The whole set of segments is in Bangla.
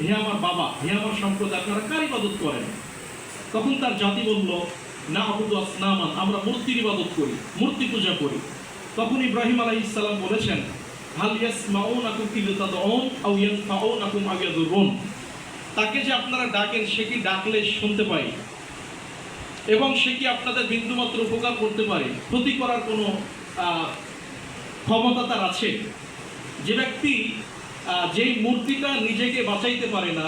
হে আমার বাবা, হে আমার সম্প্রদায়, আপনারা কার ইবাদত করেন? তখন তার জাতি বলল, না আবুদু আসনামান, আমরা মূর্তির ইবাদত করি, মূর্তি পূজা করি। তখন ইব্রাহিম আলাইহিস সালাম বলেছেন, হাল ইয়াসমাউনাকুম ইয তাদউন আও ইয়ানফাউনাকুম আও ইয়াদুরুন, তাকে যে আপনারা ডাকেন সে কি ডাকলে শুনতে পায় এবং সে কি আপনাদের বিন্দুমাত্র উপকার করতে পারে, ক্ষতি করার কোনো ক্ষমতা তার আছে? যে ব্যক্তি যেই মূর্তিটা নিজেকে বাঁচাইতে পারে না,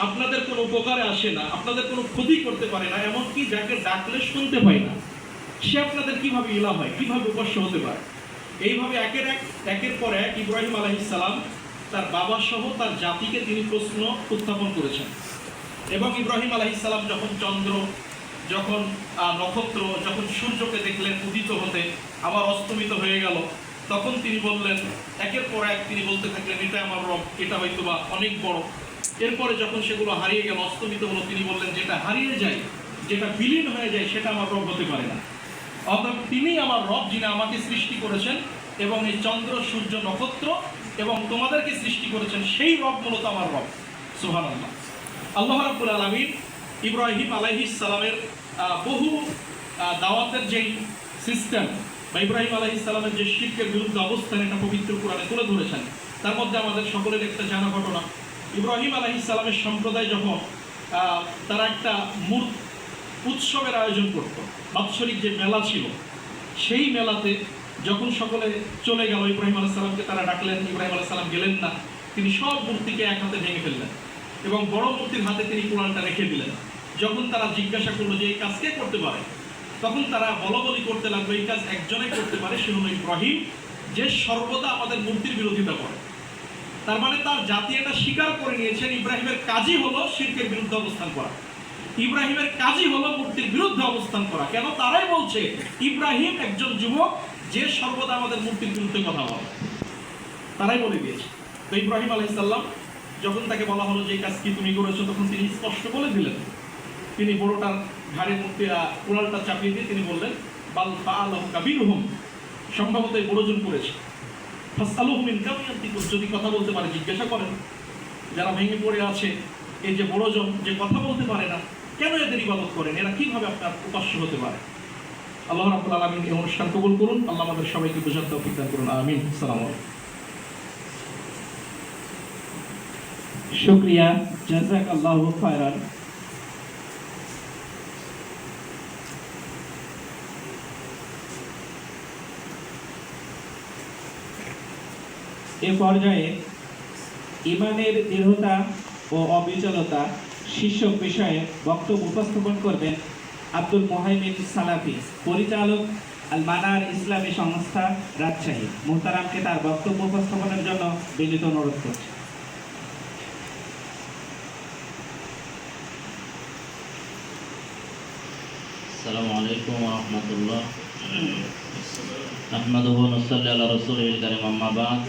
আপনাদের কোনো উপকারে আসে না, আপনাদের কোনো ক্ষতি করতে পারে না, এমনকি যাকে ডাকলে শুনতে পায় না, সে আপনাদের কিভাবে ইলাহ হয়, কিভাবে উপাস্য হতে পারে? এইভাবে একের পর এক ইব্রাহিম আলাইহিস সালাম তার বাবা সহ তার জাতিকে তিনি প্রশ্ন উত্থাপন করেছেন। এবং ইব্রাহিম আলাইহিস সালাম যখন চন্দ্র, যখন নক্ষত্র, যখন সূর্যকে দেখলেন উদিত হতে আবার অস্তমিত হয়ে গেল, তখন তিনি বললেন, একের পর এক তিনি বলতে থাকলেন, এটা আমার রব, এটা হয়তো বা অনেক বড়। এরপরে যখন সেগুলো হারিয়ে গেল, অস্তমিত হলো, তিনি বললেন, যেটা হারিয়ে যায়, যেটা বিলীন হয়ে যায়, সেটা আমার রব হতে পারে না। অর্থাৎ তিনি আমার রব, যিনি আমাকে সৃষ্টি করেছেন এবং এই চন্দ্র, সূর্য, নক্ষত্র এবং তোমাদেরকে সৃষ্টি করেছেন, সেই রব মূলত আমার রব। সুবহানাল্লাহ। আল্লাহ রাব্বুল আলামিন ইব্রাহিম আলাইহিস সালামের বহু দাওয়াতের যেই সিস্টেম বা ইব্রাহিম আলাইহিস সালামের যে শিরকের বিরুদ্ধে অবস্থান, এটা পবিত্র কোরআনে তুলে ধরেছেন। তার মধ্যে আমাদের সকলের একটা জানা ঘটনা, ইব্রাহিম আলাইহিস সালামের সম্প্রদায় যখন তারা একটা উৎসবের আয়োজন করত, বাৎসরিক যে মেলা ছিল, সেই মেলাতে যখন সকলে চলে গেল, ইব্রাহিম আলাইহিস সালামকে তারা ডাকলেন, ইব্রাহিম আলাইহিস সালাম গেলেন না। তিনি সব মূর্তিকে এক হাতে ভেঙে ফেললেন এবং বড় মূর্তির হাতে তিনি কোরআনটা রেখে দিলেন। যখন তারা জিজ্ঞাসা করলো যে এই কাজ কে করতে পারে, তখন তারা বলাবলি করতে লাগলো, এই কাজ একজনেই করতে পারে, সে হলো ইব্রাহিম, যে সর্বদা আমাদের মূর্তির বিরোধিতা করে। তার মানে তার জাতি এটা স্বীকার করে নিয়েছেন, ইব্রাহিমের কাজই হলো শিরকের বিরুদ্ধে অবস্থান করা, ইব্রাহিমের কাজই হলো মূর্তির বিরুদ্ধে অবস্থান করা। কেন? তারাই বলছে ইব্রাহিম একজন যুবক যে সর্বদা আমাদের মূর্তির বিরুদ্ধে কথা বলে, তারাই বলে দিয়েছে। তো ইব্রাহিম আলাইহিস সালাম যখন তাকে বলা হলো যে এই কাজ কি তুমি করেছো, তখন তিনি স্পষ্ট বলে দিলেন। তিনি বড়টার ঘাড়ে মূর্তি কুড়ালটা চাপিয়ে দিয়ে তিনি বললেন, বাল ফাআলাহু কাবীরুহুম, সম্ভবত এই বড়জন করেছে, ফাসআলুহুম মিন কাম ইয়ান্তিকুন, যদি কথা বলতে পারে জিজ্ঞাসা করেন। যারা ভেঙে পড়ে আছে, এই যে বড়জন যে কথা বলতে পারে না, কেন এদের ইবাদত করেন, এরা কিভাবে আপনার উপাস্য হতে পারে? আল্লাহ রাব্বুল আলামিন এই অনুষ্ঠান কবুল করুন। আল্লাহ আমাদের সবাইকে বোঝার তৌফিক দান করুন। আমিন। আসসালামু আলাইকুম। শুকরিয়া, জাযাকাল্লাহু খায়রান। এ পর্যায়ে ঈমানের দৃঢ়তা ও অবিচলতা শীর্ষক বিষয়ে বক্তব্য উপস্থাপন করবেন আব্দুল মুহাইমিন সালাফি, পরিচালক আল মানার ইসলামী সংস্থা, রাজশাহী। মুহতারামকে তার বক্তব্য উপস্থাপনের জন্য বিনীত অনুরোধ করছি। আসসালামু আলাইকুম ওয়া রাহমাতুল্লাহ। আহমাদুহু ওয়া নুসাল্লি আলা রাসূলিল কারীম, আম্মা বা'দ।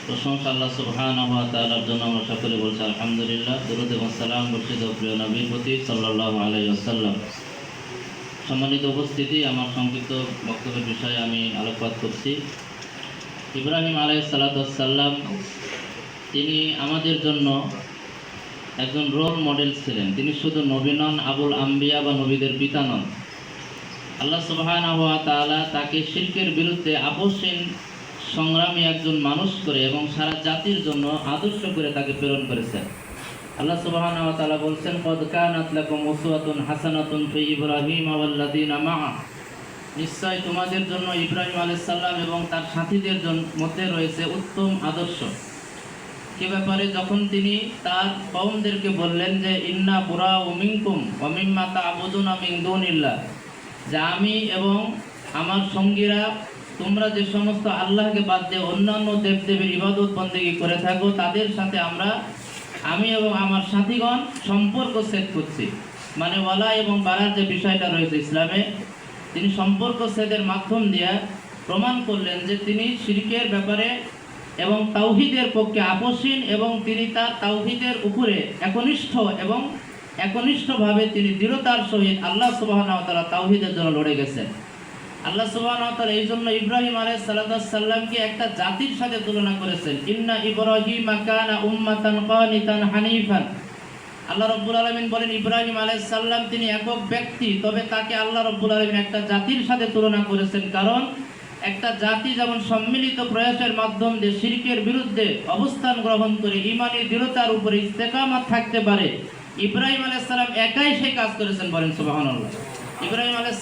প্রশংসা আল্লাহ সুবহানাহু ওয়া তাআলার জন্য, আমরা সকলে বলছি আলহামদুলিল্লাহ। দরুদ এবং সালাম বর্ষিত প্রিয় নবীর প্রতি সাল্লাল্লাহু আলাইহি ওয়াসাল্লাম। সম্মানিত উপস্থিতি, আমার সংক্ষিপ্ত বক্তব্যের বিষয়ে আমি আলোকপাত করছি। ইব্রাহিম আলাইহিস সালাতু ওয়াস সালাম তিনি আমাদের জন্য একজন রোল মডেল ছিলেন। তিনি শুধু নবী নন, আবুল আম্বিয়া বা নবীদের পিতা নন। আল্লাহ সুবহানাহু ওয়া তাআলা তাকে শিরকের বিরুদ্ধে আপোষহীন সংগ্রামী একজন মানুষ করে এবং সারা জাতির জন্য আদর্শ করে তাকে প্রেরণ করেছেন। আল্লাহ সুবহানাহু ওয়া তাআলা বলছেন, ক্বাদ কানাত লাকুম উসওয়াতুন হাসানাতুন ফি ইব্রাহিম ওয়াল্লাযিনা মাআ, নিশ্চয় তোমাদের জন্য ইব্রাহিম আলাইহিস সালাম এবং তার সাথীদের মধ্যে রয়েছে উত্তম আদর্শ। কে ব্যাপারে? যখন তিনি তার কওমদেরকে বললেন যে ইন্না বুরাউ মিনকুম ওয়া মিম্মা তা'বুদুনা মিন দুনিল্লাহ, যে আমি এবং আমার সঙ্গীরা তোমরা যে সমস্ত আল্লাহকে বাদ দিয়ে অন্যান্য দেবদেবীর ইবাদত বন্দেগী করে থাকো, তাদের সাথে আমি এবং আমার সাথীগণ সম্পর্ক সেট করছি। মানে ওয়ালা এবং বারার যে বিষয়টা রয়েছে ইসলামে, তিনি সম্পর্ক সেটের মাধ্যম দিয়ে প্রমাণ করলেন যে তিনি শিরকের ব্যাপারে এবং তাওহীদের পক্ষে আপোষহীন এবং তিনি তার তাওহীদের উপরে একনিষ্ঠভাবে তিনি দৃঢ়তার সহিত আল্লাহ সুবহানাহু ওয়া তাআলা তাওহীদের জন্য লড়ে গেছেন। আল্লাহ সুবহানাহু ওয়া তাআলা এই জন্য ইব্রাহিম আলাইহিস সালামকে একটা জাতির সাথে তুলনা করেছেন। ইন্না ইব্রাহিমা কানা উম্মাতান কানিতান হানিফান। আল্লাহ রাব্বুল আলামিন বলেন ইব্রাহিম আলাইহিস সালাম তিনি একক ব্যক্তি, তবে তাকে আল্লাহ রাব্বুল আলামিন একটা জাতির সাথে তুলনা করেছেন। কারণ একটা জাতি যেমন সম্মিলিত প্রয়াসের মাধ্যম দিয়ে শিরকের বিরুদ্ধে অবস্থান গ্রহণ করে ঈমানী দৃঢ়তার উপরে ইস্তেকামত থাকতে পারে, ইব্রাহিম আলাইহিস সালাম একাই সেই কাজ করেছেন। বলেন সুবহানাল্লাহ। ইব্রাহিম আলাইহিস